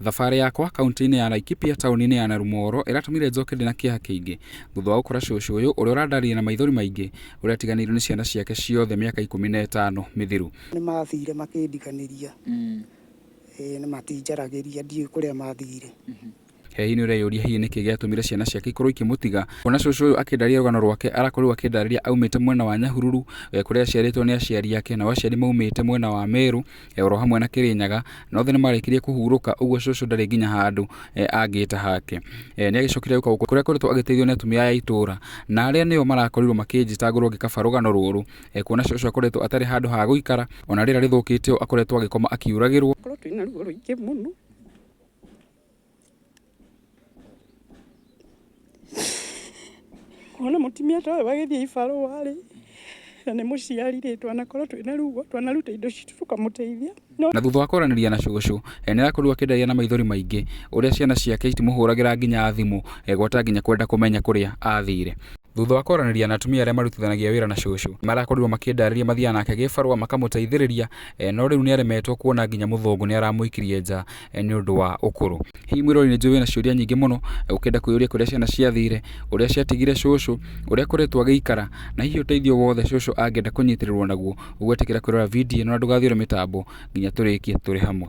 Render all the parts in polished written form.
Thabarĩ yakwa kaunti-inĩ ya Laikipia taũni-inĩ ya Narumoro ĩratũmire njoke ndĩna kĩeha kĩingĩ thutha wa gũkora cũcũ ũyũ ũrĩa ũrandaririe na maithori maingĩ ũrĩa atiganĩirio nĩ ciana ciake ciothe mĩaka 15 mĩthiru. Nĩ mathire makĩndiganĩria nĩ matinjaragĩria ndiũĩ kũrĩa mathire. Hehi-inĩ ũreyũria hihi nĩkĩ gĩatũmire ciana ciake ikorwo ikĩmũtiga. Kuona cũcũ ũyũ akĩndaria rũgano rwake arakorirwo akĩndarĩria aumĩte mwena wa Nyahururu kũrĩa aciarĩtwo nĩ aciari ake, nao aciari maumĩte mwena wa Meru oro hamwe na Kĩrĩnyaga, na othe nĩ marĩkirie kũhurũka, ũguo cũcũ ndarĩ nginya handũ angĩta hake. Nĩ agĩcokire gũka gũkũ kũrĩa akoretwo agĩteithio nĩ atumia a itũũra, na arĩa nĩo marakorirwo makĩnjĩta ngorwo ngĩkaba rũgano rũrũ, kuona cũcũ akoretwo atarĩ handũ ha gũikara, ona rĩera rĩthũkĩte akoretwo agĩkoma akiuragĩrwo. Twĩna ruo rũingĩ mũno. Ona mutimia twawe bagithie ibarũa-rĩ, na nĩ mũciari-rĩ, twanakorwo twĩna ruo, twanaruta indo citũ tũkamũteithia. Na thutha wa kwaranĩria na cũcũ nĩ arakorirwo akĩndaria na maithori maingĩ ũrĩa ciana ciake itimũhũragĩra nginya thimũ gwata nginya kwenda kũmenya kũrĩa athire. Thutha wa kwaranĩria na atumia arĩa marutithanagia wĩra na cũcũ, marakorirwo makĩndarĩria mathiaga nake gĩbarũa makamũteithĩrĩria, no rĩu nĩ aremetwo kuona nginya mũthũngũ nĩ aramũikirie nja nĩ ũndũ wa ũkũrũ. Hihi mwĩrori nĩ njũĩ wĩna ciũria nyingĩ mũno ũkĩenda kwĩyũria kũrĩa ciana ciathire, ũrĩa ciatigire cũcũ, ũrĩa akoretwo agĩikara, na hihi ũteithio wothe cũcũ angĩenda kũnyitĩrĩrwo naguo, ũgwetikĩra kwĩrora video ĩno na ndũgathiũre mĩtambo nginya tũrĩkie tũrĩ hamwe.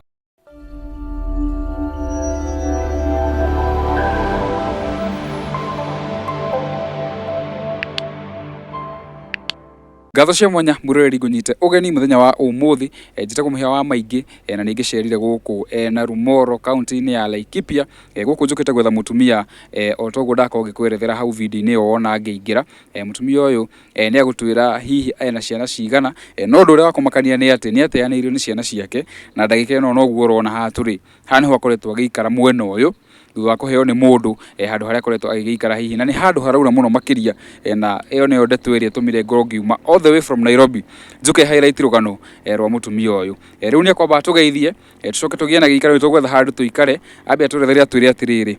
Ngatho cia mwanya mũroreri ngũnyite ũgeni mũthenya wa ũmũthĩ, njĩtagwo mũhĩa wa maingĩ, na nĩ ngĩcerire gũkũ Narumoro kaunti-inĩ ya Laikipia, gũkũ njũkĩte gwetha mũtumia o toguo ndakorwo ngĩkwerethera hau video-inĩ ĩyo wona ngĩingĩra. Mũtumia ũyũ nĩ agũtwĩra hihi ena ciana cigana, no ũndũ ũrĩa wa kũmakania nĩ atĩ nĩ ateanĩirio nĩ ciana ciake, na ndagĩka ĩno noguo ũrona haha tũrĩ, haha nĩho akoretwo agĩikara mwena ũyũ thutha wa kũheo nĩ mũndũ handũ harĩa akoretwo agĩgĩikara hihi, na nĩ handũ haraura mũno makĩria, na ĩyo nĩyo ndeto ĩrĩa ĩtũmire ngorwo ngiuma all the way from Nairobi njuke highlight rũgano rwa mũtumia ũyũ. Rĩu nĩ akwamba atũgeithie, tũcoke tũgĩe na gĩikaro tũgwetha handũ tũikare, ambe atũrethere atwĩre atĩrĩrĩ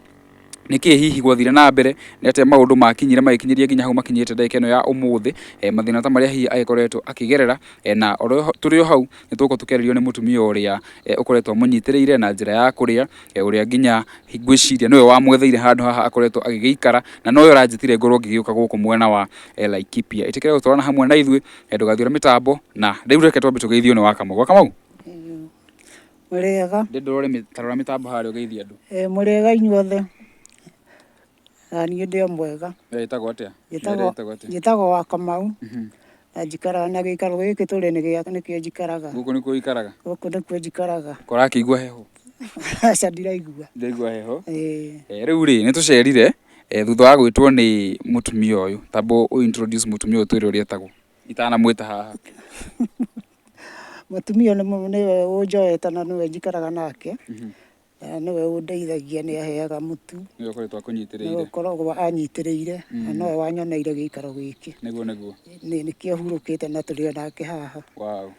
nĩkĩ hihi gwathire na mbere, nĩ atĩa maũndũ makinyire magĩkinyirie nginya hau makinyĩte ndagĩka ĩno ya ũmũthĩ, mathĩna ta marĩa hihi agĩkoretwo akĩgerera, na tũrĩ o hau nĩ tũgũkorwo tũkĩarĩrio nĩ mũtumia ũrĩa ũkoretwo amũnyitĩrĩire na njĩra ya kũrĩa, ũrĩa nginya ngwĩciria nĩwe wamwetheire handũ haha akoretwo agĩgĩikara, na nowe ũranjĩtire ngorwo ngĩgĩũka gũkũ mwena wa Laikipia. Ĩtĩkĩre gũtwarana hamwe na ithuĩ, ndũgathiũre mĩtambo, na rĩu reke twambe tũgeithio nĩ wa Kamau. Gwa Kamau Mũrĩega. Tarora mĩtambo harĩa ũgeithie andũ. Mũrĩega inyuothe. Niĩ ndĩ mwega. Wĩtagwo atĩa? Njĩtagwo wa Kamau. Na njikaraga na gĩikaro gĩkĩ tũrĩ nĩkĩo njikaraga. Gũkũ nĩkuo ũikaraga? Gũkũ nĩkuo njikaraga. Kũrakĩigua heho? Aca ndiraigua. Ndiraigua heho? Rĩu-rĩ nĩ tũcerire thutha wa gwĩtwo nĩ mũtumia ũyũ, tambo introduce mũtumia ũyũ twĩre ũrĩa etagwo itanamwĩta haha. Mũtumia nĩwe ũnjoete na nĩwe njikaraga nake. Nĩwe ũndeithagia, nĩ aheaga mũtu. Nĩwe ũkoretwo akũnyitĩrĩire? Nĩwe ũkoragwo anyitĩrĩire, na nowe wanyoneire gĩikaro gĩkĩ. Nĩguo? Nĩkĩo hurũkĩte na tũrĩ nake haha. Wow.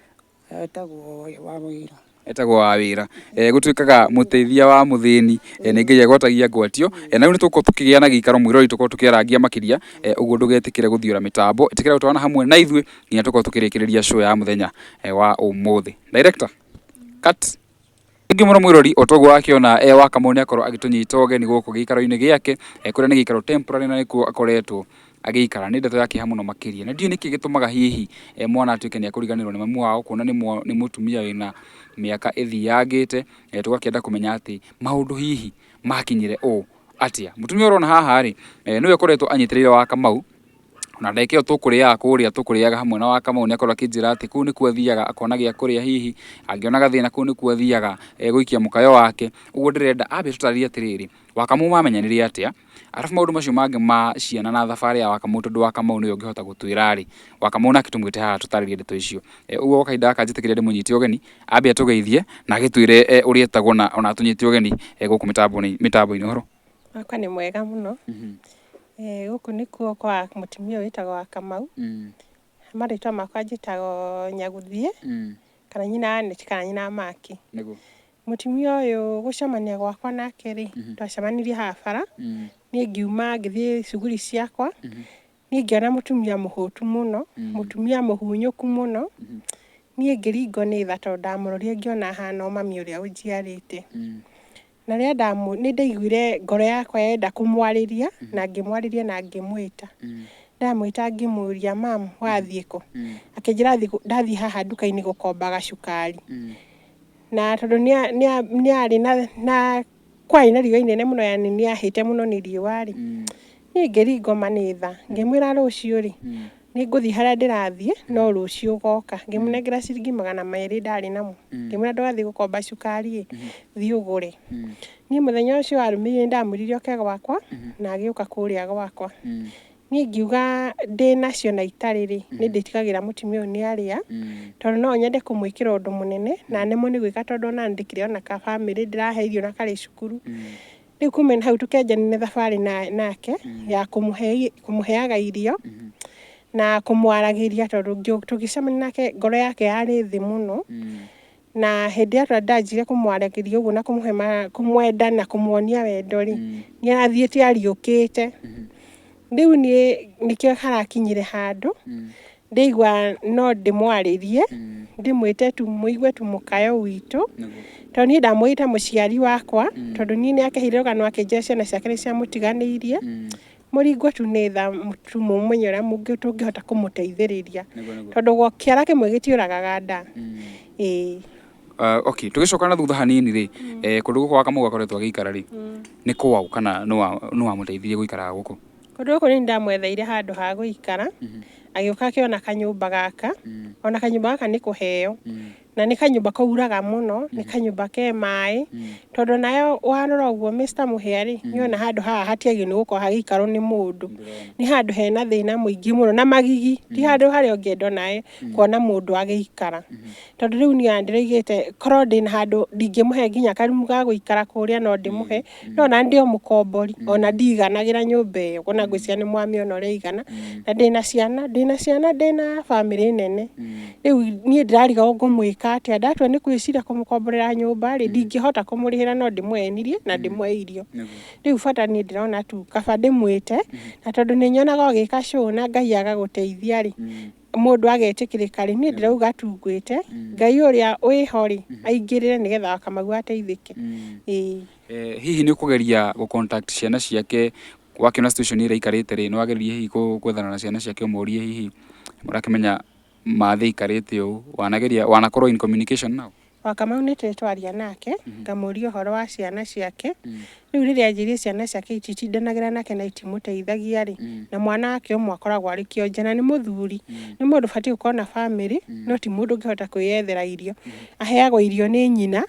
Etagwo wa wĩra. Etagwo wa wĩra. Gũtuĩkaga mũteithia wa mũthĩni, nĩ Ngai agwatagia ngwatio, na rĩu nĩ tũgũkorwo tũkĩgĩa na gĩikaro mwĩrori tũkorwo tũkĩarangia makĩria, ũguo ndũgetĩkĩre gũthiũra mĩtambo, ĩtĩkĩre gũtwarana hamwe na ithuĩ nginya tũkorwo tũkĩrĩkĩrĩria show ya mũthenya wa ũmũthĩ. Director, cut. Ingĩ mũno mwĩrori o toguo wakĩona wa Kamau nĩ akorwo agĩtũnyita ũgeni gũkũ gĩikaro-inĩ gĩake, kũrĩa nĩ gĩikaro temporary na nĩkuo akoretwo agĩikara. Nĩ ndeto yake hamwe makĩria, na ndiũĩ nĩkĩ gĩtũmaga hihi mwana atuĩke nĩ akũriganĩrwo nĩ mamu wao, kuona nĩ mũtumia wĩna mĩaka ĩthiangĩte, tũgakĩenda kũmenya atĩ maũndũ hihi makinyire ũũ atĩa. Mũtumia ũrona haha-rĩ nĩwe akoretwo anyitĩrĩire wa Kamau, na ndagĩka ĩyo tũkũrĩaga hamwe na wa Kamau nĩ akorwo akĩnjĩra atĩ kũu nĩkuo athiaga akona gĩa kũrĩa, hihi angĩona gathĩna kũu nĩkuo athiaga gũikia mũkayo wake. Ũguo ndĩrenda ambe tũtarĩrie atĩrĩrĩ, wa Kamau mamenyanĩre atĩa, arabu maũndũ macio mangĩ ma ciana na thabarĩ ya wa Kamau, tondũ wa Kamau nĩwe ũngĩhota gũtwĩra-rĩ, wa Kamau nake tũmwĩte haha tũtarĩrie ndeto icio. Ũguo kahinda gaka njĩtĩkĩrie ndĩmũnyite ũgeni, ambe atũgeithie na agĩtwĩre ũrĩa etagwo na ona atũnyite ũgeni gũkũ mĩtambo-inĩ. Ũhoro wakwa nĩ mwega mũno. Gũkũ nĩkuo kwa mũtumia wĩtagwo wa Kamau. Marĩtwa makwa njĩtagwo Nyagũthiĩ, kana nyina Aneti kana nyina Maki. Mũtumia ũyũ gũcemania gwakwa nake-rĩ, twacemanirie haha bara, niĩ ngiuma ngĩthiĩ cuguri ciakwa, niĩ ngĩona mũtumia mũhũtu mũno, mũtumia mũhunyũku mũno, niĩ ngĩringwo nĩ tha tondũ ndamũroria ngĩona ahana o mami ũrĩa ũnjiarĩte. na rĩa nĩ ndaiguire ngoro yakwa yenda kũmwarĩria na ngĩmwarĩria na ngĩmwĩta. Ndamwĩta ngĩmũria mamu wathiĩ kũ? Akĩnjĩra ndathiĩ haha nduka-inĩ gũkomba gacukari. Na tondũ nĩ arĩ na kwarĩ na riũa inene mũno, yani nĩ ahĩte mũno nĩ riũa-rĩ, niĩ ngĩringoma nĩ tha, ngĩmwĩra rũciũ-rĩ nĩ ngũthiĩ harĩa ndĩrathiĩ no rũciũ ũgoka. Ngĩmũnengera ciringi 200 ndarĩ namo, ngĩmwĩra ndũgathiĩ gũkomba cukari-ĩ, thiĩ ũgũre. Niĩ mũthenya ũcio warũmĩrĩire ndamwĩrire oke gwakwa na agĩũka kũrĩa gwakwa. Niĩ ngiuga ndĩnacio na itarĩ-rĩ, nĩ ndĩtigagĩra mũtumia ũyũ nĩ arĩa, tondũ no nyende kũmwĩkĩra ũndũ mũnene na nemwo nĩ gwĩka, tondũ ona ndĩkĩrĩ ona ka bamĩrĩ ndĩrahe irio na karĩ cukuru. Rĩu kuma hau tũkĩanjania thabarĩ nake ya kũmũheaga irio na kũmwaragĩria, tondũ tũgĩcemania nake ngoro yake yarĩ thĩ mũno. Na hĩndĩ ĩrĩa ndanjire kũmwaragĩria ũguo na kũmwenda na kũmuonia wendo-rĩ, nĩ arathiĩte ariũkĩte. Rĩu niĩ nĩkĩo harakinyire handũ ndaigua no ndĩmwarĩrie, ndĩmwĩte tu mũigue tu mũkayo witũ, tondũ niĩ ndamwĩta mũciari wakwa, tondũ niĩ nĩ akĩheire rũgano akĩnjĩra ciana ciake nĩ ciamũtiganĩirie. Mũringwo tu nĩ tha tu mũmenye ũrĩa tũngĩhota kũmũteithĩrĩria, tondũ kĩara kĩmwe gĩtiũragaga nda. Okay, tũgĩcoka na thutha hanini-rĩ, kũndũ gũkũ Kamau akoretwo agĩikara-rĩ, nĩ kwao kana nĩ wamũteithirie gũikara gũkũ? Kũndũ gũkũ nĩ ndamwetheire handũ ha gũikara, agĩũka akĩona kanyũmba gaka, ona kanyũmba gaka nĩ kũheo, na nĩ kanyũmba kauraga mũno, nĩ kanyũmba ke maĩ, tondũ nayo warora ũguo Mr. Mũhĩa-rĩ, nĩona handũ haha hatiagĩrĩirwo nĩ gũkorwo hagĩikarwo nĩ mũndũ. Nĩ handũ hena thĩna mũingĩ mũno na magigi, ti handũ harĩa ũngĩenda onawe kuona mũndũ agĩikara. Tondũ rĩu niĩ ndĩroigĩte korwo ndĩna handũ ndingĩmũhe nginya karumu ga gũikara kũrĩa no ndĩmũhe, no na ndĩ o mũkombori, ona ndiganagĩra nyũmba ĩyo, ona ngwĩciria nĩ mwamĩona ũrĩa ĩigana, na ndĩna ciana, ndĩna bamĩrĩ nene. Rĩu niĩ ndĩrarigwo ngũmwĩka atĩa, ndatua nĩ gwĩciria kũmũkomborera nyũmba-rĩ, ndingĩhota kũmũrĩhĩra no ndĩmũhenirie na ndĩmũhe irio. Rĩu bata niĩ ndĩrona tu kaba ndĩmwĩte, na tondũ nĩ nyonaga ũgĩka show na Ngai agagũteithia-rĩ, mũndũ agetĩkĩrĩka-rĩ, niĩ ndĩrauga tu ngwĩte, Ngai ũrĩa wĩho-rĩ aingĩrĩre nĩgetha Kamau ateithĩke. Hihi nĩ ũkũgeria gũ-contact ciana ciake wakĩona situation ĩrĩa aikarĩte-rĩ, nĩ wageririe hihi gwethana na ciana ciake ũmorie hihi mũrakĩmenya mathĩ aikarĩte ũũ, wanakorwo in communication nao? Kamau nĩ twaria nake, ngamũria ũhoro wa ciana ciake. Rĩu rĩrĩa anjĩrire ciana ciake ititindanagĩra nake na itimũteithagia-rĩ, na mwana wake ũmwe akoragwo arĩ kĩonje na nĩ mũthuri. Nĩ mũndũ ũbatiĩ gũkorwo na bamĩrĩ, no ti mũndũ ũngĩhota kwĩyethera irio. Aheagwo irio nĩ nyina,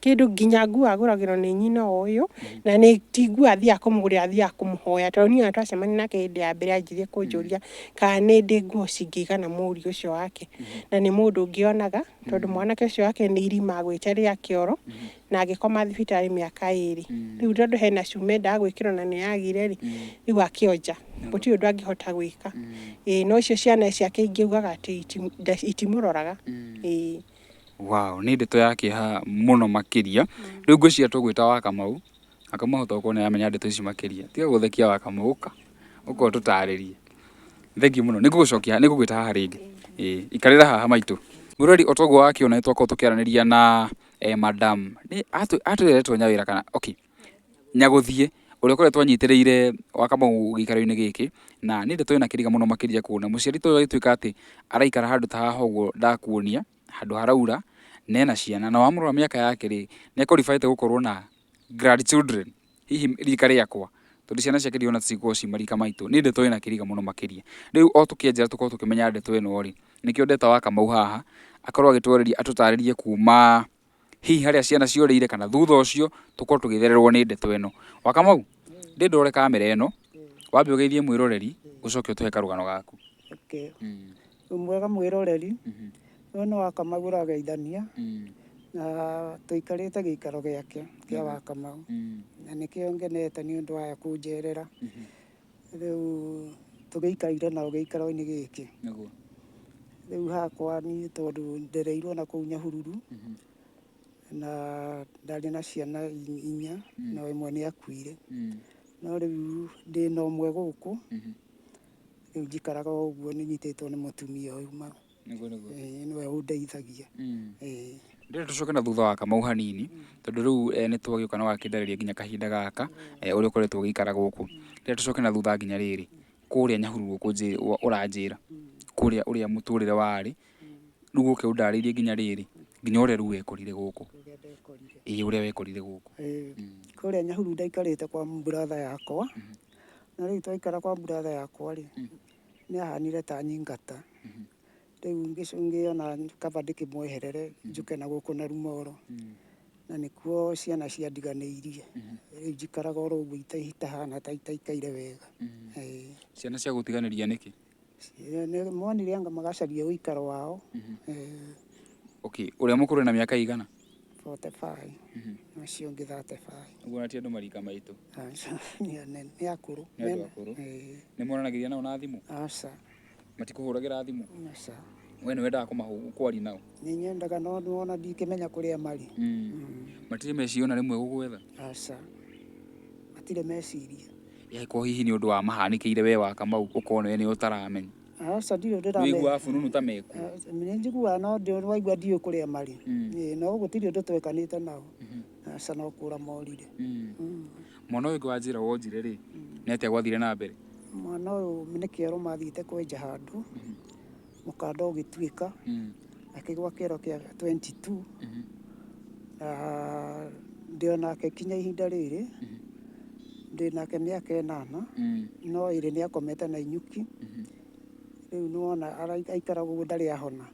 kĩndũ nginya nguo agũragĩrwo nĩ nyina ũyũ, na ti nguo athiaga kũmũgũrĩra, athiaga kũmũhoya, tondũ niĩ ona twacemania nake hĩndĩ ya mbere anjirie kũnjũria kana nĩ ndĩ nguo cingĩigana mũriũ ũcio wake. Na nĩ mũndũ ũngĩonaga, tondũ mwanake ũcio wake nĩ irima agwĩte rĩa kĩoro na agĩkoma thibitarĩ mĩaka 2. Rĩu tondũ hena cume endaga gwĩkĩrwo na nĩ agire-rĩ, rĩu akĩonja, gũtirĩ ũndũ angĩhota gwĩka. No icio ciana ciake ingĩugaga atĩ itimũroraga. Wow, nĩ ndeto ya kĩeha mũno makĩria. Rĩu ngwĩciria tũgwĩta wa Kamau, akamahota gũkorwo nĩ aramenya ndeto ici makĩria. Tiga gũthekia wa Kamau, ũka ũtũtarĩrie. Thengiũ mũno, nĩngũgwĩta haha rĩngĩ. Ikarĩra haha maitũ. Mũrori o toguo wakĩona nĩtwakorwo tũkĩaranĩria na madam. Atũreretwo nyawĩra kana okay. Nyagũthiĩ ũrĩa ũkoretwo anyitĩrĩire wa Kamau gĩikaro-inĩ gĩkĩ, na nĩ ndeto ĩna kĩriga mũno makĩria kuona mũciari ta ũyũ agĩtuĩka atĩ araikara handũ ta haha ũguo ndakuonia, handũ haraura, na ena ciana, na wamũrora mĩaka yake-rĩ, nĩ qualified gũkorwo na grandchildren, hihi rika rĩakwa, tondũ ciana ciake ndiona cikorwo ci marika maitũ. Nĩ ndeto ĩna kĩriga mũno makĩria. Rĩu o tũkĩenjera tũkorwo tũkĩmenya ndeto ĩno-rĩ, nĩkĩo ndeta wa Kamau haha akorwo atũtarĩrie kuma hihi harĩa ciana ciorĩire kana thutha ũcio tũkorwo tũgĩthererwo nĩ ndeto ĩno. Wa Kamau, ndore kamera ĩno, wambe ũgeithie mwĩroreri, ũcoke ũtũhe karũgano gaku. Mwega mwĩroreri, ũyũ nĩ wa Kamau ũrageithania, na tũikarĩte gĩikaro gĩake kĩa wa Kamau, na nĩkĩo ngenete nĩ ũndũ waya kũnjerera. Rĩu tũgĩikarire nao gĩikaro-inĩ gĩkĩ. Rĩu hakwa niĩ tondũ ndereirwo na kũu Nyahururu, na ndarĩ na ciana 4, na ĩmwe nĩ akuire. No rĩu ndĩna ũmwe gũkũ, rĩu njikaraga ũguo nĩ nyitĩtwo nĩ mũtumia ũyũ, nĩwe ũndeithagia. Ndĩrenda tũcoke na thutha wa Kamau hanini tondũ rĩu nĩ twagĩũka na wakĩndarĩria nginya kahinda gaka ũrĩa ũkoretwo ũgĩikara gũkũ. Ndĩrenda tũcoke na thutha nginya rĩrĩ kũrĩa Nyahururu gũkũ ũranjĩra kũrĩa ũrĩa mũtũrĩre warĩ rĩu gũkĩ ũndarĩirie nginya rĩrĩ nginya ũrĩa rĩu wekorire gũkũ. Ũrĩa wekorire gũkũ. Kũrĩa Nyahururu ndaikarĩte kwa brother yakwa, na rĩu twaikara kwa brother yakwa rĩ nĩ ahanire ta nyingata. Rĩu ngĩona kaba ndĩkĩmweherere njũke na gũkũ na Rumoro, na nĩkuo ciana ciandiganĩirie. Rĩu njikaraga oro ũguo itahana ta itaikaire wega. Ciana cia gũtiganĩria nĩkĩ? Nĩ monire anga magacaria ũikaro wao. Okay, ũrĩa mũkũrũ na mĩaka igana? 45 nacio ũngĩ 35. Ũguo na ti andũ marika maitũ. Nĩ akũrũ. Nĩ andũ akũrũ. Nĩ mwaranagĩria nao na thimũ? Aca. Matikũhũragĩra thimũ? Aca. We nĩ wendaga kwaria nao? Nĩ nyendaga no nĩwona ndikĩmenya kũrĩa marĩ. Matirĩ meciria ona rĩmwe gũgwetha? Aca. Matirĩ meciria. Yagĩkorwo hihi nĩ ũndũ wa mahanĩkĩire we wa Kamau ũkona we nĩ ũtaramenya? Aca ndirĩ ndĩramenya. Wĩiguaga fununu ta mekuo? Nĩ njiguaga no waigua ndiũĩ kũrĩa marĩ. No gũtirĩ ũndũ twekanĩte nao. Aca no kũũra morire. Mwana ũyũ ũngĩ wanjĩra wonjire rĩ nĩ atĩa gwathire na mbere? Mwana ũyũ nĩ kĩoro mathiĩte kwenja handũ mũkanda ũgĩtuĩka akĩgwa kĩero kĩa 22 na ndĩonake kinya ihinda rĩrĩ ndĩnake mĩaka 8 no ĩrĩ nĩ akomete na inyuki. Rĩu nĩwona aikara gũguo ndarĩ ahona.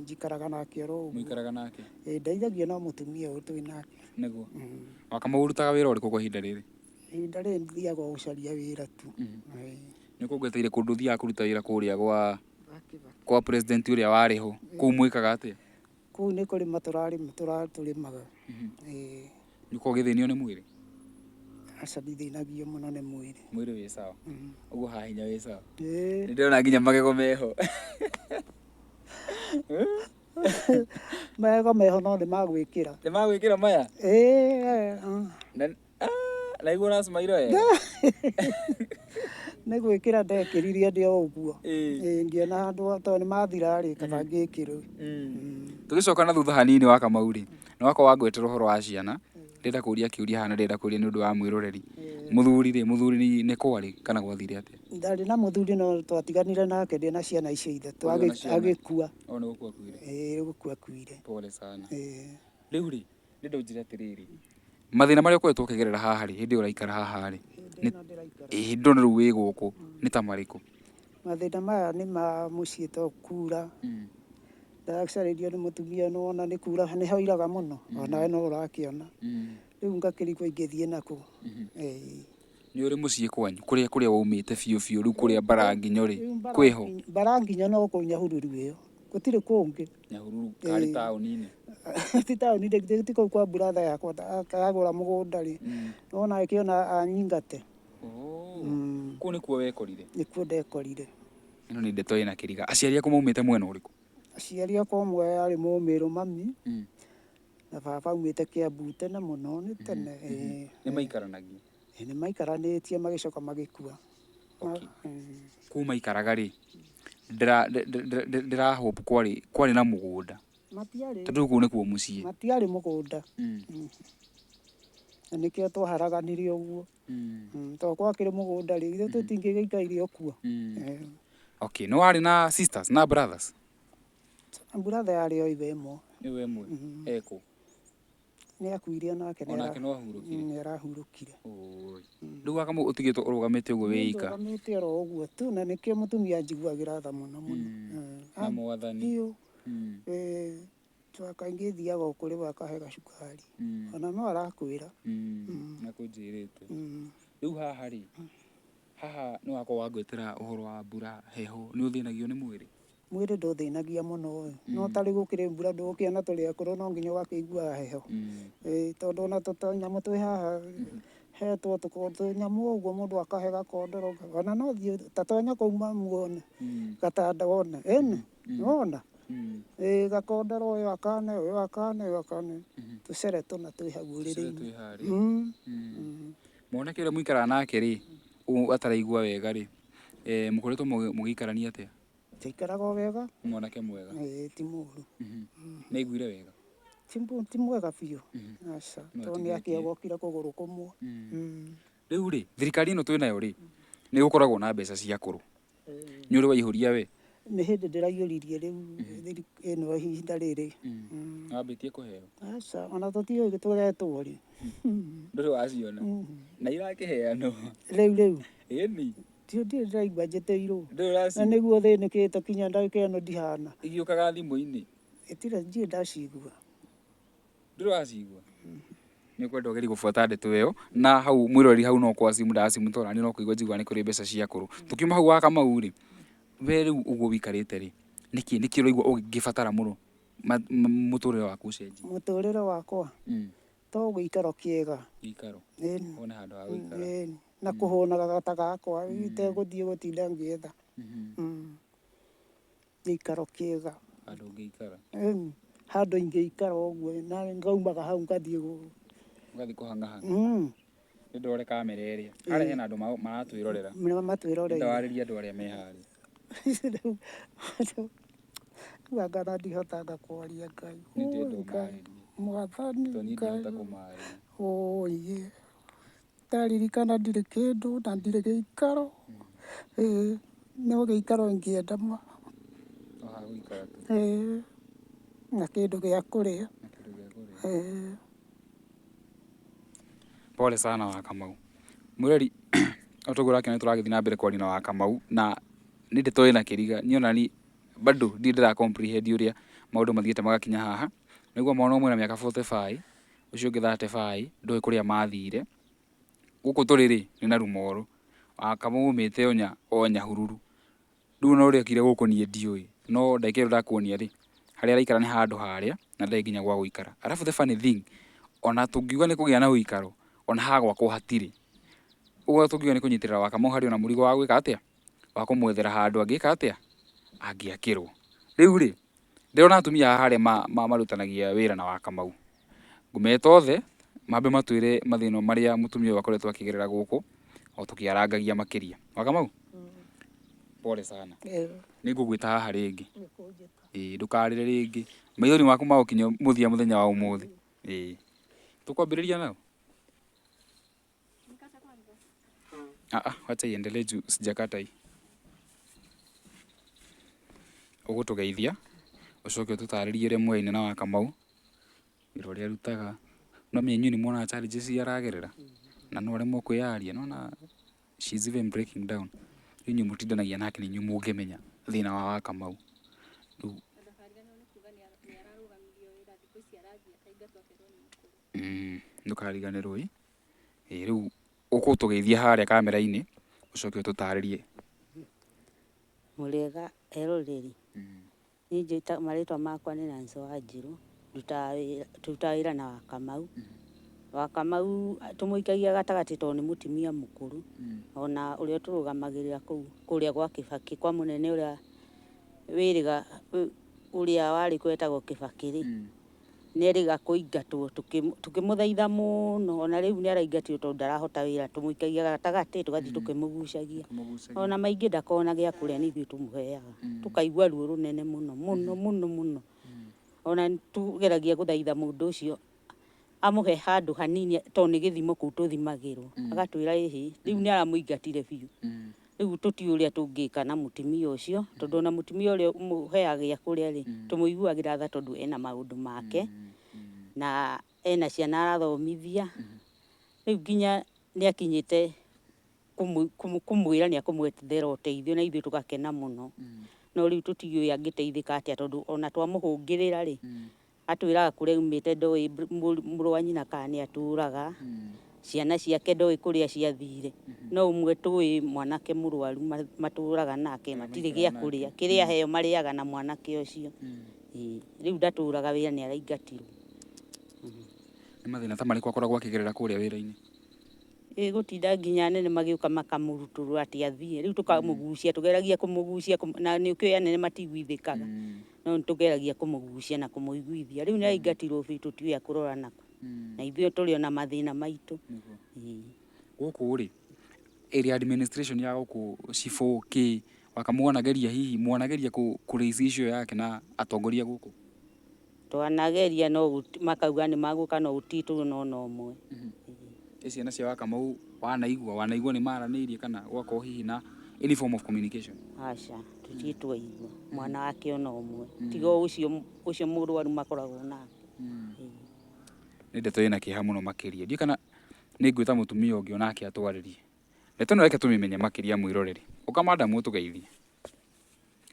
Njikaraga nake oro ũguo. Mũikaraga nake? Ndeithagio no mũtumia ũyũ twĩ nake. Nĩguo? wa Kamau ũrutaga wĩra ũrĩkũ kwa ihinda rĩrĩ? Ihinda rĩrĩ thiaga gũcaria wĩra tu. Nĩ kũngeteire kũndũ ũthiaga kũruta wĩra kũrĩa kwa president ũrĩa warĩ ho kũu mwĩkaga atĩa? Kũu nĩ kũrĩma tũrĩmaga. Nĩ ũkoragwo ũgĩthĩnio nĩ mwĩrĩ? Aca ndithĩnagio mũno nĩ mwĩrĩ. Mwĩrĩ wĩ sawa? Ũguo haha hinya wĩ sawa? Nĩ ndĩrona nginya magego meho. Magego meho no nĩ magwĩkĩra. Nĩ magwĩkĩra maya? Na igua ũracimaire wega? Nĩ gwĩkĩra ndekĩrire ndĩ o ũguo. Ngĩona handũ tondũ nĩ mathira rĩ kaba ngĩkĩrwo. Tũgĩcoka na thutha hanini wa Kamau rĩ nĩ wakorwo wangwetera ũhoro wa ciana. Ndĩrenda kũria kĩũria hana ndĩrenda kũria nĩ ũndũ wa mwĩroreri. Mũthuri nĩ kwarĩ kana gwathire atĩa? Ndarĩ na mũthuri no twatiganire nake ndĩ na ciana icio ithatũ agĩkua. O nĩ gũkua akuire? Nĩ gũkua akuire. Pole sana. Rĩu rĩ ndĩrenda ũnjĩre atĩrĩrĩ mathĩna marĩa ũkoretwo ũkĩgerera haha rĩ hĩndĩ ĩyo ũraikara haha rĩ hĩndĩ ĩyo rĩu wĩ gũkũ nĩ ta marĩkũ? Mathĩna maya nĩ ma mũciĩ to kuura. Ndacarĩrio nĩ mũtumia nĩwona nĩ kuura nĩ hoiraga mũno onawe no ũrakĩona. Rĩu ngakĩrigwo ingĩthiĩ nakũ. Nĩ ũrĩ mũciĩ kwanyu kũrĩa waumĩte biũ rĩu kũrĩa Baranginyo rĩ kwĩho? Baranginyo no kũu Nyahururu ĩyo gũtirĩ kũngĩ. Nyahururu karĩ taũni-inĩ? Ti taũni ti kũu kwa brother yakwa agũra mũgũnda rĩ nĩwona akĩona anyingate. Kũu nĩkuo wekorire? Nĩkuo ndekorire. Ĩno nĩ ndeto ĩna kĩriga. Aciari aku maumĩte mwena ũrĩkũ? Aciari akwa ũmwe arĩ Mũmĩrũ mami na baba aumĩte Kĩambu tene mũno nĩ tene. Nĩ maikaranagia? Nĩ maikaranĩtie magĩcoka magĩkua. Kũu maikaraga rĩ ndĩra hope kwarĩ na mũgũnda tondũ kũu nĩkuo mũciĩ? Matiarĩ mũgũnda na nĩkĩo twaharaganirie ũguo tondũ gwakĩrĩ mũgũnda rĩ ithuĩ tũtingĩgĩikaire ũkuo. Okay, nĩ warĩ na sisters na brothers? Brother yarĩ o ithe ĩmwe. Nĩwe ĩmwe? Ekũ? Nĩ akuire onake no ahurũkire? Nĩ arahurũkire. Rĩu wa Kamau ũtigĩtwo ũrũgamĩte ũguo wĩ ika? Ndũgamĩte oro ũguo tu na nĩkĩo mũtumia njiguagĩra tha mũno mũno. Na mwathani? Kaingĩ thiaga o kũrĩ we akahe gacukari ona no arakwĩra. Na kũnjĩrĩte. Rĩu haha rĩ haha nĩ wakorwo wangwetera ũhoro wa mbura heho nĩ ũthĩnagio nĩ mwĩrĩ? Mwĩrĩ ndũthĩnagia mũno no tarĩ gũkĩrĩ mbura ndũgũkĩona tũrĩ akũrũ no nginya ũgakĩigua heho. Tondũ ona tũnyamũ twĩ haha hetwo tũnyamũ ũguo mũndũ akahe gakondoro ona no thiĩ ta tonya kũu muone gatanda wone ĩni wona gakondoro ũyũ akane tũcere tũna twĩ hau ũrĩrĩ-inĩ. Mwanake ũrĩa mũikaraga nake rĩ ataraigua wega rĩ mũkoretwo mũgĩikarania atĩa? Tũikaraga o wega. Mwanake mwega? Ti mũũru. Nĩ aiguire wega? ti mwega biũ. Aca, tondũ nĩ akĩogokire kũgũrũ kũmwe. Rĩu rĩ, thirikari ĩno twĩnayo rĩ, nĩ gũkoragwo na mbeca cia akũrũ. Nĩ ũrĩ waihũria we? Nĩ hĩndĩ ndĩraiyũririe rĩu ĩno ihinda rĩrĩ. Wambĩtie kũheo? Aca, ona tũtiũĩ tũretwo rĩ. Ndũrĩ waciona? Na irakĩheanwo? Rĩu. Ĩni? Ndirĩ ndĩraigua njĩtĩirwo. Ndũrĩ Na waciona? nĩguo thĩnĩkĩte kinya ndagĩka ĩno ndihana. Igĩũkaga thimũ-inĩ? Ndirĩ ndacigua. Ndũrĩ wacigua? Nĩ ũkwenda ũgerie gũbuata ndeto ĩyo, na hau mwĩroreri hau no kwacimu ndacimu tondũ nĩ no kũigua njiuga nĩ kũrĩ mbeca cia akũrũ. Tukiuma hau wa Kamau rĩ, we rĩu ũguo wĩikarĩte rĩ, nĩkĩ ũraigua ũngĩbatara mũno mũtũrĩre waku ũcenjie? Mũtũrĩre wakwa to gĩikaro kĩega. Gĩikaro? Ĩni. Wone handũ ha gũikara? Ĩni. Na kũhũnaga gata gakwa itegũthiĩ gũtinda ngĩetha. Gĩikaro kĩega. Handũ ũngĩikara? Ĩni. Handũ ingĩikara ũguo na ngaumaga hau ngathiĩ ũgathiĩ kũhang'ahang'a? Nĩ ndore kamera ĩrĩa. Harĩa hena andũ maratwĩrorera. Matwĩroreire. Nĩndawarĩria andũ arĩa me harĩa. Rĩu anga ndihotaga kwaria Ngai. Nĩ ndĩ ndũmarĩrie. Mwathani Tondũ niĩ ndihota kũmarĩria. Oye. Ndaririkana ndirĩ kĩndũ na ndirĩ gĩikaro. No gĩikaro ingĩenda ma. O ha gũikara tu. Na kĩndũ gĩa kũrĩa. Na kĩndũ gĩa kũrĩa. Pole sana wa Kamau. Mwĩrori ũtũgũ rake nĩ tũragĩthiĩ na mbere kwaria na wa Kamau na nĩ ndĩtoĩ na kĩriga niĩ ona ni bado ndirĩ ndĩra comprehend ũrĩa maũndũ mathiĩte magakinya haha. Nĩguo mwana ũmwe na mĩaka 45 ũcio ũngĩ 35 ndũĩ kũrĩa mathire. Gũkũ tũrĩ rĩ nĩ na Rumoro. Wa Kamau umĩte o Nyahururu. Rĩu no ũrĩa ekire gũkũ niĩ ndiũĩ. No ndagĩka ĩyo ndakuonia rĩ, harĩa araikara nĩ handũ harĩa na ndarĩ nginya gwa gũikara. Arabu the funny thing, ona tũngiuga nĩ kũgĩa na ũikaro, ona ha gwakwo hatirĩ. Ũguo tũngiuga nĩ kũnyitĩrĩra wa Kamau harĩ ona mũrigo wa gwĩka atĩa? Wa kũmwethera handũ angĩka atĩa? Angĩakĩrwo. Rĩu rĩ, ndĩrona atumia harĩa marutanagia wĩra na wa Kamau. Ngũmeta othe mambe matwĩre mathĩna marĩa mũtumia ũyũ akoretwo akĩgerera gũkũ o tũkĩarangagia makĩria. Wa Kamau? Pole sana. Nĩ ngũgwĩta haha rĩngĩ. Ndũkarĩre rĩngĩ. Maithori maku magũkinya mũthia mũthenya wa ũmũthĩ. Tũkwambĩrĩria nao? Wacha iendelee juu sijakata hii. Ũgũtũgeithia ũcoke ũtũtarĩrie ũrĩa mwaine na wa Kamau wĩra ũrĩa arutaga. No mĩenyu nĩ muonaga challenges iria aragerera na no aremwo kwĩyaria, nona she's even breaking down. Rĩu inyuĩ mũtindanagia nake nĩ inyuĩ mũngĩmenya thĩna wa Kamau. Ndũkariganĩrwo rĩu ũgũtũgeithia harĩa kamera-inĩ ũcoke ũtũtarĩrie. Mũrĩega eroreri. Niĩ njĩta marĩtwa makwa nĩ Nancy Wanjirũ, ndutaga wĩra na wa Kamau. Wa Kamau tũmũikagia gatagatĩ tondũ nĩ mũtumia mũkũrũ, ona ũrĩa tũrũgamagĩrĩra kũrĩa gwa Kĩbakĩ kwa mũnene ũrĩa wĩrĩga ũrĩa warĩ kwetagwo Kĩbakĩ rĩ, nĩerĩga kũingatwo tũkĩmũthaitha mũno, ona rĩu nĩ araingatirwo tondũ ndarahota wĩra, tũmũikagia gatagatĩ tũgathiĩ tũkĩmũgucagia, ona maingĩ ndakona gĩa kũrĩa nĩ ithuĩ tũmũheaga, tũkaigua ruo rũnene mũno mũno mũno mũno. Ona tugeragia gũthaitha mũndũ ũcio amũhe handũ hanini tondũ nĩ gĩthimo kũu tũthimagĩrwo, agatwĩra rĩu nĩ aramũingatire biũ. Rĩu tũtiũĩ ũrĩa tũngĩka na mũtumia ũcio tondũ ona mũtumia ũrĩa ũmũheaga gĩa kũrĩa rĩ, tũmũiguagĩra tha tondũ ena maũndũ make na ena ciana arathomithia. Rĩu nginya nĩ akinyĩte kũmwĩra nĩ akũmwethera ũteithio na ithuĩ tũgakena mũno. No rĩu tũtiũĩ angĩteithĩka atĩa tondũ ona twamũhũngĩrĩra rĩ, atwĩraga kũrĩa aumĩte ndoĩ mũrũ wa nyina kana nĩ atũraga, ciana ciake ndoĩ kũrĩa ciathire. No ũmwe tũĩ mwanake mũrwaru matũraga nake matirĩ gĩa kũrĩa, kĩrĩa aheo marĩaga na mwanake ũcio. Rĩu ndatũraga wĩra nĩ araingatirwo. Nĩ mathĩna ta marĩkũ akoragwo akĩgerera kũrĩa wĩra-inĩ? Gũtinda nginya anene magĩũka makamũrutũrũra atĩ athiĩ, rĩu tũkamũgucia, tũgeragia kũmũgucia na nĩ ũkĩũĩ anene matiguithĩkaga, no nĩtũgeragia kũmũgucia na kũmũiguithia. Rĩu nĩ araingatirwo biũ tũtiũĩ akũrora nakũ, na ithuĩ tũrĩ ona mathĩna maitũ. Gũkũ rĩ, area administration ya gũkũ cibũ kĩ waka mwanageria hihi mwanageria kũ raise issue yake na atongoria gũkũ? twanageria no makauga nĩ magũka no gũtitũ no ũmwe. Ciana cia Wakamau wanaigua nĩ maranĩirie kana gwakorwo hihi na any form of communication? Aca tũtirĩ twaigua mwana wake ona ũmwe tiga ũcio mũrwaru makoragwo nake. Nĩ ndeto ĩna kĩeha mũno makĩria. Ndiũĩ kana nĩ ngwĩta mũtumia ũngĩ onake atwarĩrie. Ndeto ĩno reke tũmĩmenye makĩria mwĩroreri. Ũka madam ũtũgeithie.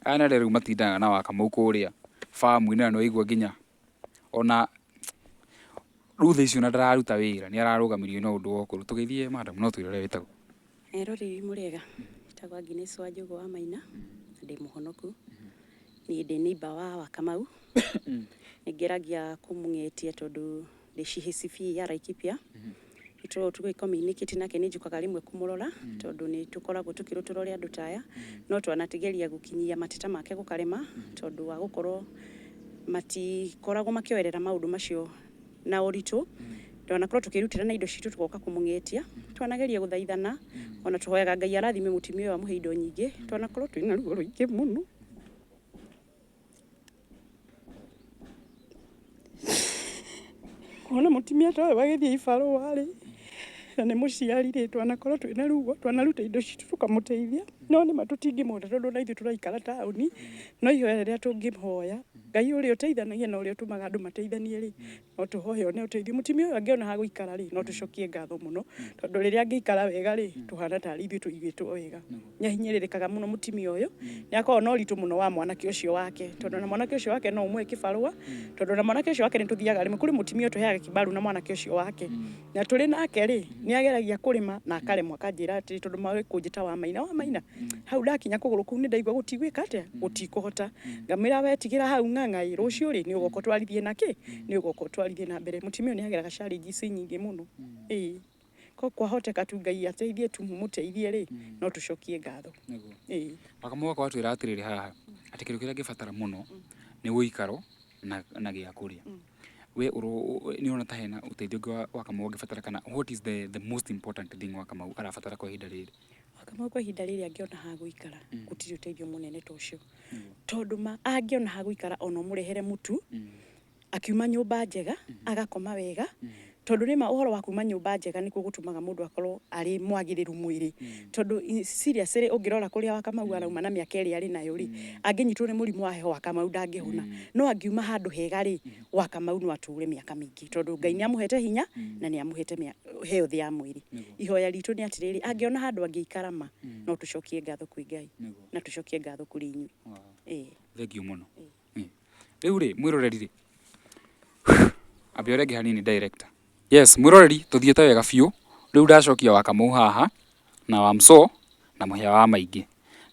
Aya nĩ arĩa rĩu matindaga na Wakamau kũrĩa famu-inĩ na nĩ waigua nginya ona rĩu thaa ici ona ndararuta wĩra nĩ ararũgamirio na ũndũ wa ũkũrũ. Tũgeithie madam, no twĩre ũrĩa wĩtagwo. Rũrĩrĩ mũrĩega, njĩtagwo Agnes Wanjũgũ wa Maina, ndĩ mũhonoku, niĩ ndĩ neighbor wa Wakamau. Nĩngeragia kũmũng'etia tondũ ndĩ CHCB ya Laikipia. Nĩtũkoragwo tũgĩ-communicate nake, nĩ njũkaga rĩmwe kũmũrora tondũ nĩ tũkoragwo tũkĩrutũra ũrĩa andũ taya, no twanatigeria gũkinyia mateta make gũkarema tondũ wa gũkorwo matikoragwo makĩoerera maũndũ macio na ũritũ. Twanakorwo tũkĩrutĩra na indo citũ tũgoka kũmũng'etia, twanageria gũthaithana, ona tũhoyaga Ngai arathime mũtumia ũyũ amũhe indo nyingĩ, twanakorwo twĩna ruo rũingĩ mũno. Kuona mũtumia ta ũyũ agĩthiĩ ibarũa-rĩ, na nĩ mũciari rĩ, twanakorwo twĩna ruo, twanaruta indo citũ tũkamũteithia, no nĩma tũtingĩmũhota tondũ ona ithuĩ tũraikara taũni, no ihoya rĩrĩa tũngĩhoya Ngai ũrĩa ũteithanagia na ũrĩa ũtũmaga andũ mateithanie-rĩ, no tũhoye one ũteithio. Mũtumia ũyũ angĩona ha gũikara-rĩ, no tũcokie ngatho mũno tondũ rĩrĩa angĩikara wega-rĩ, tũhana tarĩ ithuĩ tũigĩtwo wega. Nĩahinyĩrĩrĩkaga mũno mũtumia ũyũ, nĩakoragwo na ũritũ mũno wa mwanake ũcio wake tondũ ona mwanake ũcio wake no ũmũhe kĩbarũa tondũ ona mwanake ũcio wake nĩtũthiaga rĩmwe kũrĩ mũtumia ũtũheaga kĩbarũ na mwanake ũcio wake, na tũrĩ nake-rĩ, nĩageragia kũrĩma na akaremwo, akanjĩra atĩrĩ tondũ maĩ kũnjĩta wa Maina, hau ndakinya kũgũrũ kũu nĩndaigua gũtigwĩka atĩa, gũtikũhota. Ngamwĩra we tigĩra hau ng'ang'a-ĩ, rũciũ-rĩ nĩũgoka ũtwarithie nakĩ, nĩũgoka ũtwarithie na mbere. Mũtumia ũyũ nĩageraga challenges nyingĩ mũno. Ĩĩ, ko kwahoteka tu Ngai ateithie tũmũteithie-rĩ, no tũcokie ngatho. Ĩĩ. Wakamau akorwo atwĩra atĩrĩrĩ haha atĩ kĩndũ kĩrĩa angĩbatara mũno nĩ gũikaro na gĩa kũrĩa. We nĩũrona ta hena ũteithio ũngĩ wa Wakamau angĩbatara kana what is the most important thing Wakamau arabatara kwa ihinda rĩrĩ? Wakamau kwa ihinda rĩrĩ angĩona ha gũikara gũtirĩ ũteithio mũnene ta ũcio tondũ angĩona ha gũikara ona ũmũrehere mũtu akiuma nyũmba njega agakoma wega tondũ nĩma ũhoro wa kuma nyũmba njega nĩkuo gũtũmaga mũndũ akorwo arĩ mwagĩrĩru mwĩrĩ tondũ seriously ũngĩrora kũrĩa Wakamau arauma na mĩaka ĩrĩa arĩ nayo-rĩ, angĩnyitwo nĩ mũrimũ wa heho Wakamau ndangĩhona, no angiuma handũ hega-rĩ, Wakamau no atũre mĩaka mĩingĩ tondũ Ngai nĩamũhete hinya na nĩamũhete health ya mwĩrĩ. Ihoya ritũ nĩ atĩrĩrĩ, angĩona handũ angĩikara ma no tũcokie ngatho kwĩ Ngai na tũcokie ngatho kũrĩ inyuĩ. Thengiũ mũno. Rĩu-rĩ mwĩroreri-rĩ, ambia ũrĩa ũngĩ hanini director. Yes, mwĩroreri tũthiĩte wega biũ. Rĩu ndacokia Wakamau haha na Wamso na mũhĩa wa maingĩ.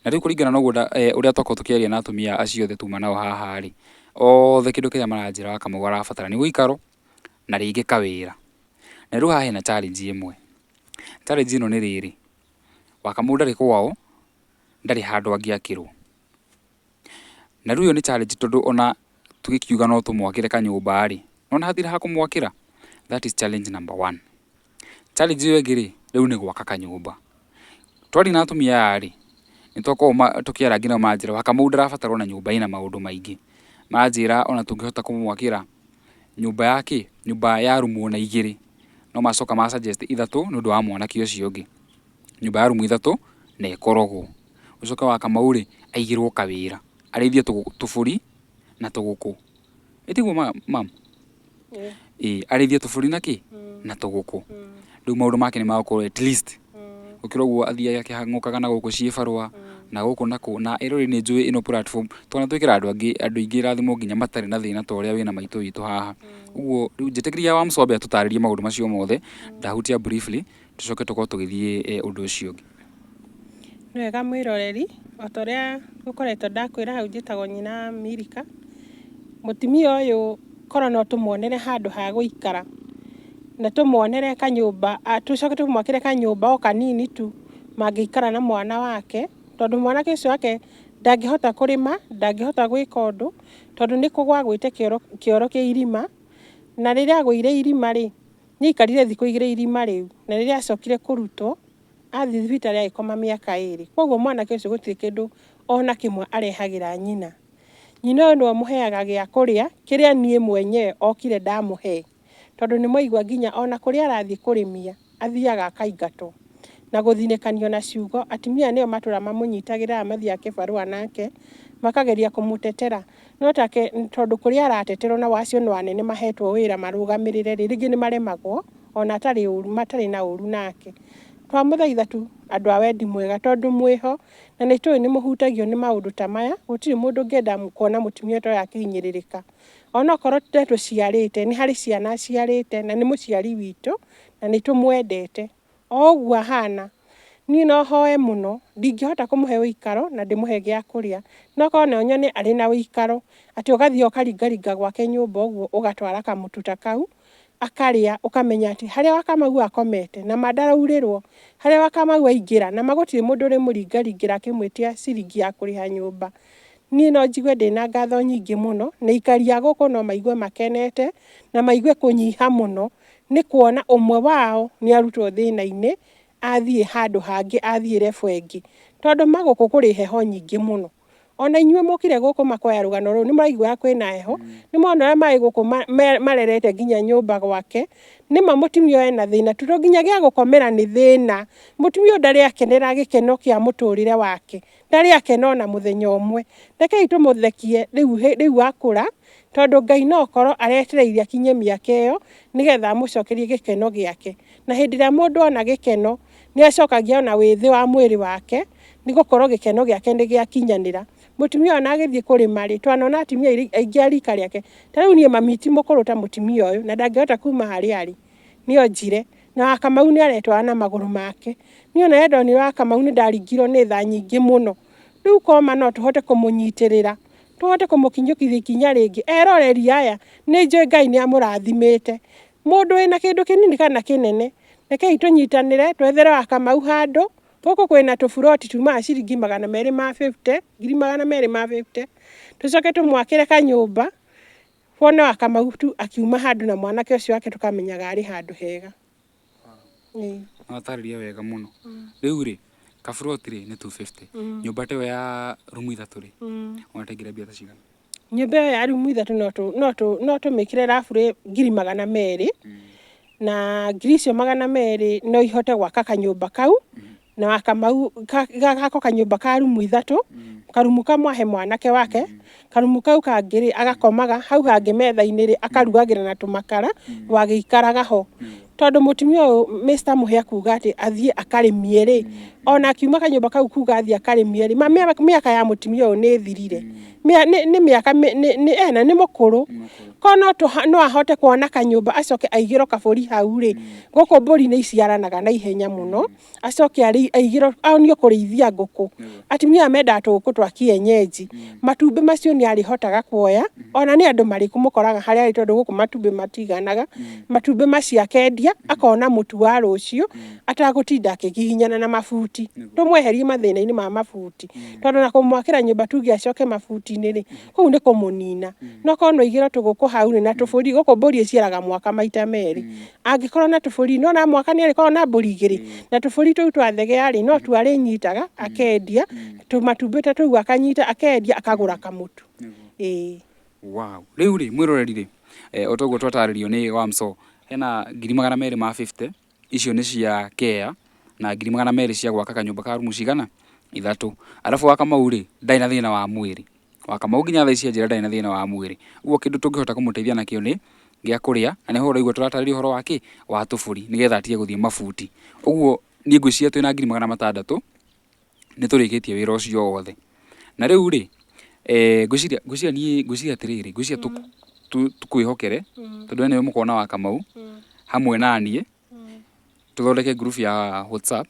Na rĩu kũringana na ũrĩa twakorwo tũkĩaria na atumia acio othe tuma nao haha-rĩ, othe kĩndũ kĩrĩa maranjĩra Wakamau arabatara nĩ gũikaro na rĩngĩ kawĩra. Na rĩu haha hena challenge ĩmwe. Challenge ĩno nĩ rĩrĩ, Wakamau ndarĩ kwao, ndarĩ handũ angĩakĩrwo. Na rĩu ĩyo nĩ challenge tondũ ona tũgĩkiuga no tũmwakĩre kanyũmba-rĩ, nona hatirĩ ha kũmwakĩra. That is challenge number 1. Challenge ĩyo ĩngĩ-rĩ, rĩu nĩ gwaka kanyũmba. Twaria na atumia aya-rĩ, nĩtwakorwo tũkĩara nginya manjĩra Wakamau ndarabatara ona nyũmba ĩna maũndũ maingĩ. Manjĩra ona tũngĩhota kũmwakĩra nyũmba yake, nyũmba ya rumu ona 2, no macoka ma suggest 3 nĩũndũ wa mwanake ũcio ũngĩ. Nyũmba ya rumu 3 na ĩkorogwo. Ũcoke Wakamau-rĩ aigĩrwo kawĩra, arĩithie tũbũri na tũgũkũ. Ĩtiguo mam? Arĩithie tũbũri na kĩ? Na tũgũkũ. Rĩu maũndũ make nĩ magũkorwo at least gũkĩra ũguo athiaga akĩhang'ũkaga na gũkũ ciĩbarũa na gũkũ nakũ. Na ĩrori nĩ njũĩ ĩno platform twanatwĩkĩra andũ aingĩ irathimo nginya matarĩ na thĩna ta ũrĩa wĩna maitũ witũ haha. Ũguo rĩu njĩtĩkĩria Wamso ambe atũtarĩrie maũndũ macio mothe, ndahutia briefly, tũcoke tũkorwo tũgĩthiĩ ũndũ ũcio ũngĩ. Nĩ wega mwĩroreri, o ta ũrĩa gũkoretwo ndakwĩra hau njĩtagwo nyina Mirika, mũtumia ũyũ korwo no tũmuonere handũ ha gũikara na tũmuonere kanyũmba, tũcoke tũmwakĩre kanyũmba o kanini tu mangĩikara na mwana wake, tondũ mwanake ũcio wake ndangĩhota kũrĩma, ndangĩhota gwĩka ũndũ tondũ nĩ kũgwa agwĩte kĩoro kĩa irima, na rĩrĩa agũire irima-rĩ, nĩaikarire thikũ 2 irima rĩu, na rĩrĩa acokire kũrutwo athiĩ thibitarĩ agĩkoma mĩaka 2. Koguo mwanake ũcio gũtirĩ kĩndũ ona kĩmwe arehagĩra nyina. nyina ũyũ nĩwe mũheaga gĩa kũrĩa kĩrĩa niĩ mwenyewe okire ndamũhe, tondũ nĩ mwaigua nginya ona kũrĩa arathiĩ kũrĩmia athiaga akaingatwo na gũthinĩkanio na ciugo. Atumia nĩo matũra mamũnyitagĩrĩra mathiaga kĩbarũa nake makageria kũmũtetera, no take tondũ kũrĩa arateterwo na wacio no anene mahetwo wĩra marũgamĩrĩre rĩngĩ nĩ maremagwo ona matarĩ na ũru nake. Twamũthaitha tu andũ a wendi mwega tondũ mwĩho na nĩ tũĩ nĩ mũhutagio nĩ maũndũ ta maya, gũtirĩ mũndũ ũngĩenda kuona mũtumia ta ũyũ akĩhinyĩrĩrĩka. Onokorwo tũciarĩte nĩ harĩ ciana aciarĩte na nĩ mũciari witũ na nĩ tũmwendete o ũguo ahana. Niĩ no hoe mũno ndingĩhota kũmũhe ũikaro na ndĩmũhe gĩa kũrĩa, no korwo no nyone arĩ na ũikaro atĩ ũgathiĩ ũkaringaringa gwake nyũmba ũguo ũgatwara kamũtu ta kau akarĩa, ũkamenya atĩ harĩa wa Kamau akomete na ndaraurĩrwo, harĩa wa Kamau aingĩra na gũtirĩ mũndũ ũrĩmũringaringĩra akĩmwĩtia ciringi ya kũrĩha nyũmba. Niĩ no njigue ndĩna ngatho nyingĩ mũno na aikari a gũkũ no maigue makenete na maigue kũnyiha mũno nĩ kuona ũmwe wao nĩ arutwo thĩna-inĩ athiĩ handũ hangĩ, athiĩ level ĩngĩ, tondũ magũkũ kũrĩ heho nyingĩ mũno. Ona inyuĩ mũkire gũkũ makoya rũgano rũu nĩ mũraigua kwĩna heho, nĩ mona ũrĩa marĩ gũkũ marerete nginya nyũmba gwake. Nĩma mũtumia ũyũ ena thĩna tondũ nginya gĩa gũkomera nĩ thĩna. Mũtumia ũyũ ndarĩ akenera gĩkeno kĩa mũtũrĩre wake, ndarĩ akena ona mũthenya ũmwe. Rekei tũmũthekie rĩu akũra, tondũ Ngai no okorwo aretereire akinye mĩaka ĩyo nĩgetha amũcokerie gĩkeno gĩake. Na hĩndĩ ĩrĩa mũndũ ona gĩkeno nĩ acokagia ona wĩthĩ wa mwĩrĩ wake nĩ gũkorwo gĩkeno gĩake nĩ gĩakinyanĩra. Mũtumia ona agĩthiĩ kũrĩma-rĩ, twanona atumia aingĩ a rika rĩake. Ta rĩu niĩ mami ti mũkũrũ ta mũtumia ũyũ na ndangĩhota kuma harĩa arĩ, nĩo njire na wa Kamau nĩ aretwara na magũrũ make. Niĩ ona ndonire wa Kamau nĩ ndaringirwo nĩ tha nyingĩ mũno. Rĩu koma no tũhote kũmũnyitĩrĩra, tũhote kũmũkinyũkithia ikinya rĩngĩ, eroreri aya nĩ njũĩ Ngai nĩ amũrathimĩte. Mũndũ wĩna kĩndũ kĩnini kana kĩnene, rekei tũnyitanĩre twethere wa Kamau handũ. Gũkũ kwĩna tũburoti tumaga ciringi 250, 250, tũcoke tũmwakĩre kanyũmba, wone wa Kamau tu akiuma handũ na mwanake ũcio wake tũkamenyaga arĩ handũ hega. Watarĩria wega mũno. Rĩu-rĩ, kaburoti-rĩ nĩ 250. Nyũmba ta ĩyo ya rumu ithatũ-rĩ, ũnatengira mbia ta cigana? Nyũmba ĩyo ya rumu ithatũ no tũmĩkĩre rabu 200,000 na ngiri icio 200 no ihote gwaka kanyũmba kau. Na wa Kamau gako kanyũmba ka rumu ithatũ, karumu kamwe ahe mwanake wake, karumu kau kangĩ-rĩ agakomaga hau hangĩ metha-inĩ-rĩ akarugagĩra na tũmakara wagĩikaraga ho. Tondũ mũtumia ũyũ Mr. Mũhĩ akuga atĩ athiĩ akarĩmie-rĩ, ona akiuma kanyũmba kau kuga athiĩ akarĩmie-rĩ, mĩaka ya mũtumia ũyũ nĩ ĩthirire. Nĩ mĩaka nĩ mũkũrũ. Korwo no ahote kuona kanyũmba acoke aigĩrwo kabũri hau-rĩ, gũkũ mbũri nĩ iciaranaga na ihenya mũno, acoke aigĩrwo onio kũrĩithia ngũkũ. Atumia aya mendaga tũgũkũ twa kienyeji. Matumbĩ macio nĩ arĩhotaga kuoya, ona nĩ andũ marĩkũmũkoraga harĩa arĩ tondũ gũkũ matumbĩ matiganaga. Matumbĩ macio akendia, akona mũtu wa rũciũ, atagũtinda akĩgiginyana na mabuti. Tũmweherie mathĩna-inĩ ma mabuti. Tondũ na kũmwakĩra nyũmba tuge acoke mabuti-inĩ-rĩ, kũu nĩ kũmũnina. No korwo no aigĩrwo tũgũkũ hau-rĩ na tũbũri, gũkũ mbũri ĩciaraga mwaka maita merĩ. Angĩkorwo na tũbũri, nĩwona mwaka nĩ arĩkorwo na mbũri igĩrĩ, na tũbũri tũu twa thegea-rĩ no tuo arĩnyitaga akendia, tũmatumbĩ ta tũu akanyita akendia akagũra kamũtu. Wow. Rĩu-rĩ mwĩroreri-rĩ, o toguo twatarĩrio nĩ Wamso, hena 250 icio nĩ cia care na 200 cia gwaka kanyũmba ka rumu cigana ithatũ. Alafu wa Kamau-rĩ ndarĩ na thĩna wa mwĩrĩ. Wa Kamau nginya thaa ici njĩra ndarĩ na thĩna wa mwĩrĩ. Ũguo kĩndũ tũngĩhota kũmũteithia nakĩo nĩ gĩa kũrĩa, na nĩho ũraigua tũratarĩria ũhoro wake wa tũbũri nĩgetha atige gũthiĩ mabuti. Ũguo niĩ ngwĩciria twĩna 600,000 nĩ tũrĩkĩtie wĩra ũcio wothe. Na rĩu-rĩ, ngwĩciria atĩrĩrĩ, ngwĩciria tũkwĩhokere tondũ nĩwe mũkona wa Kamau hamwe na niĩ tũthondeke group ya WhatsApp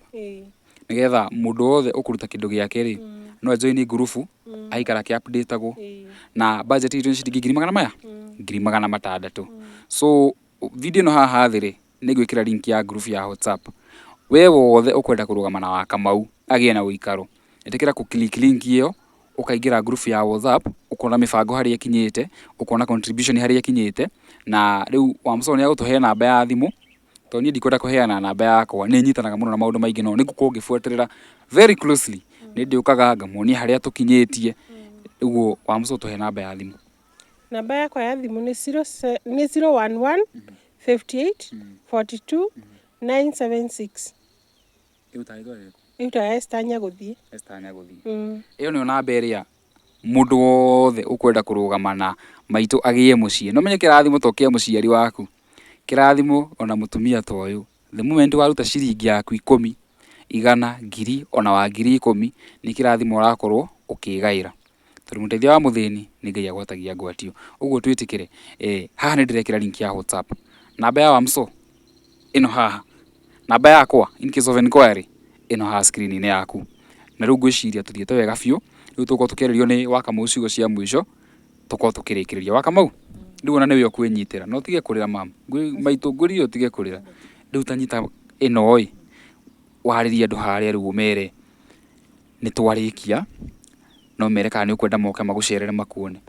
nĩgetha mũndũ wothe ũkũruta kĩndũ gĩake-rĩ no ajoin group aikara akĩ-update-agwo na budget itũ nĩ ciringi 600,000. So video ĩno haha thĩ-rĩ nĩ ngwĩkĩra link ya group ya WhatsApp. We wothe ũkwenda kũrũgama na wa Kamau agĩe na ũikaro, ĩtĩkĩra kũ-click link ĩyo ũkaingĩra group ya WhatsApp, ũkona mĩbango harĩa ĩkinyĩte, ũkona contribution harĩa ĩkinyĩte, na rĩu Wamso nĩ agũtũhe namba ya thimũ, tondũ niĩ ndikwenda kũheana namba yakwa, nĩ nyitanaga mũno na maũndũ maingĩ no nĩ ngũkorwo ngĩbuatĩrĩra very closely. Nĩ ndĩũkaga ngamuonia harĩa tũkinyĩtie, Uguo wa muco tuhe namba ya thimu. Namba yakwa ya thimu nĩ 011 58 42 976. Ĩrutaga Esther Nyagũthiĩ. Esther Nyagũthiĩ. Ĩyo nĩyo namba ĩrĩa mũndũ wothe ũkwenda kũrũgama na maitũ agĩe mũciĩ. No menye kĩrathimo to kĩa mũciari waku. Kĩrathimo ona mũtumia ta ũyũ. The moment waruta ciringi yaku 10, 100, 1000 ona wa 10,000 nĩ kĩrathimo ũrakorwo ũkĩgaĩra. Tondũ mũteithia wa mũthĩni nĩ Ngai agwatagia ngwatio. Ũguo twĩtĩkĩre, haha nĩ ndĩrekĩra link ya WhatsApp. Namba ya Wamso ĩno haha. Namba yakwa in case of inquiry ĩno haha screen-inĩ yaku. Na rĩu ngwĩciria tũthiĩte wega biũ. Rĩu tũkorwo tũkĩarĩrio nĩ Wakamau ciugo cia mũico, tũkorwo tũkĩrĩkĩrĩria. Wakamau, rĩu ona nĩwe ũkwĩnyitĩra. No tige kũrĩra mama. Maitũ ngũrio tige kũrĩra. Rĩu ta nyita ĩno warĩria andũ harĩa rĩu ũmere nĩ twarĩkia. No mere kana nĩ ũkwenda moke magũcerere makuone.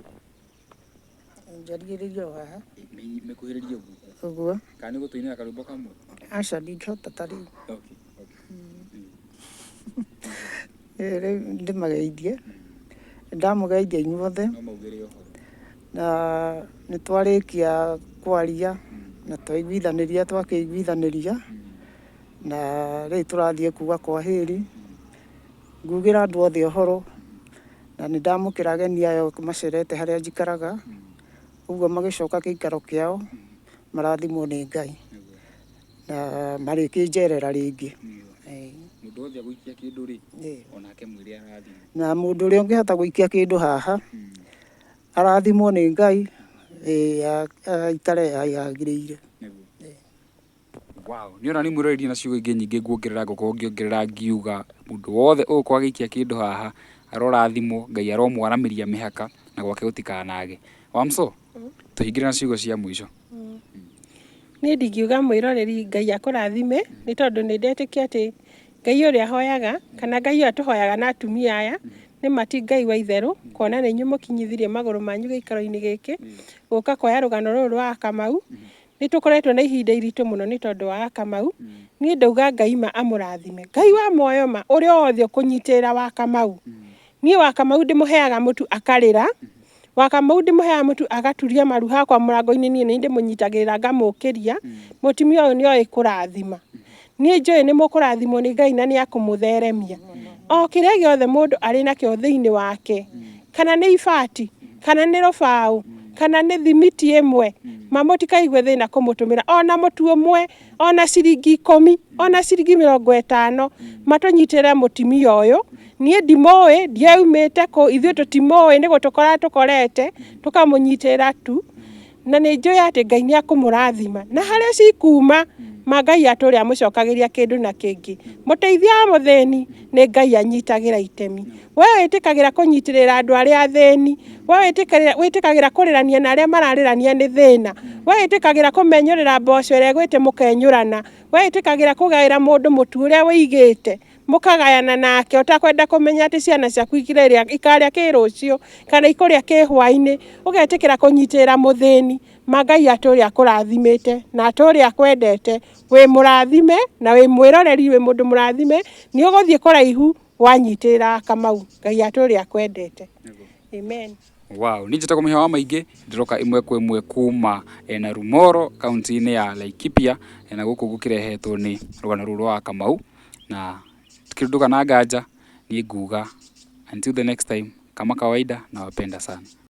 Njarigĩrĩrie o haha. Mekuhĩrĩrie Ũguo. kana nĩ gũtũinĩra karwĩmbo kamwe. Aca ndingĩhota ta rĩu. Okay. Rĩu ndĩmageithie. Ndamũgeithia inyuothe. No maugĩre ũhoro. Na nĩ twarĩkia kwaria na twaiguithanĩria twakĩiguithanĩria. Na rĩu tũrathiĩ kuga kwaheri. Ngugĩra andũ othe ũhoro. Na nĩ ndamũkĩra ageni aya macerete harĩa njikaraga. Ũguo magĩcoka gĩikaro kĩao marathimwo nĩ Ngai. Na marĩkĩnjerera rĩngĩ. Mũndũ wothe agũikia kĩndũ rĩ, onake mwĩre arathimwo. Na mũndũ ũrĩa ũngĩhota gũikia kĩndũ haha arathimwo nĩ Ngai, aikare yagĩrĩire. Wow, nĩ ona nĩ mwĩrorerie na ciugo ingĩ nyingĩ nguongerera ngũkorwo ngĩongerera ngiuga mũndũ wothe ũgũkorwo agĩikia kĩndũ haha arorathimwo, Ngai aromwaramĩria mĩhaka na gwake gũtikanage. Wamso, tũhingĩre na ciugo cia mũico. Niĩ ndingiuga mwĩroreri Ngai akũrathime nĩ tondũ nĩ ndetĩkia atĩ Ngai ũrĩa hoyaga kana Ngai ũrĩa tũhoyaga na atumia aya nĩ mati Ngai wa itherũ, kuona nĩ inyuĩ mũkinyithirie magũrũ manyu gĩikaro-inĩ gĩkĩ gũka kuoya rũgano rũrũ rwa Kamau. Nĩ tũkoretwo na ihinda iritũ mũno nĩ tondũ wa Kamau. Niĩ ndauga Ngai ma amũrathime. Ngai wa muoyo ma ũrĩa wothe ũkũnyitĩrĩra wa Kamau. Niĩ wa Kamau ndĩmũheaga mũtu akarĩra. Wa Kamau ndĩmũheaga mũtu agaturia maru hakwa mũrango-inĩ, niĩ nĩ ndĩmũnyitagĩrĩra ngamũkĩria. Mũtumia ũyũ nĩ oĩ kũrathima. Niĩ njũĩ nĩ mũkũrathimwo nĩ Ngai na nĩ akũmũtheremia. O kĩrĩa gĩothe mũndũ arĩ nakĩo thĩinĩ wake, kana nĩ ibati, kana nĩ rũbaũ, kana nĩ thimiti ĩmwe, mũtikaigue thĩna kũmũtũmĩra. Ona mũtu ũmwe, ona ciringi 10, ona ciringi 50, matũnyitĩrĩre mũtumia ũyũ. Niĩ ndimũĩ, ndiaumĩte kũ, ithuĩ tũtimũĩ, nĩ gũtũkora tũkorete, tũkamũnyitĩrĩra tu. Na nĩ njũĩ atĩ Ngai nĩ akũmũrathima. Na harĩa cikuma, Ngai atũrĩa amũcokagĩria kĩndũ na kĩngĩ. Mũteithia wa mũthĩni nĩ Ngai anyitagĩra itemi. We wĩtĩkagĩra kũnyitĩrĩra andũ arĩa athĩni. We wĩtĩkagĩra kũrĩrania na arĩa mararĩrania nĩ thĩna. We wĩtĩkagĩra kũmenyũrĩra mboco ĩrĩa ĩgwĩte mũkenyũrana. We wĩtĩkagĩra kũgaĩra mũndũ mũtu ũrĩa wĩigĩte. Mũkagayana nake ũtakwenda kũmenya atĩ ciana ciaku ikarĩa kĩrũciũ kana ikũrĩa kĩhwainĩ. Ũgetĩkĩra kũnyitĩrĩra mũthĩni. Ngai atũrĩa akũrathimĩte na atũrĩa akwendete. Wĩ mũrathime na wĩ mwĩroreri, wĩ mũndũ mũrathime, nĩ ũgũthiĩ kũraihu wanyitĩrĩra Kamau. Ngai atũrĩa akwendete. Amen. Wow, nĩ njĩtagwo Mũhewa wa Maingĩ, ndĩroka ĩmwe kwa ĩmwe kuma na Rumoro, kaunti-inĩ ya Laikipia, na gũkũ gũkĩrehetwo nĩ rũgano rũrũ rwa Kamau. Na tukĩrũndũka na nganja, niĩ nguga until the next time, kama kawaida, nawapenda sana.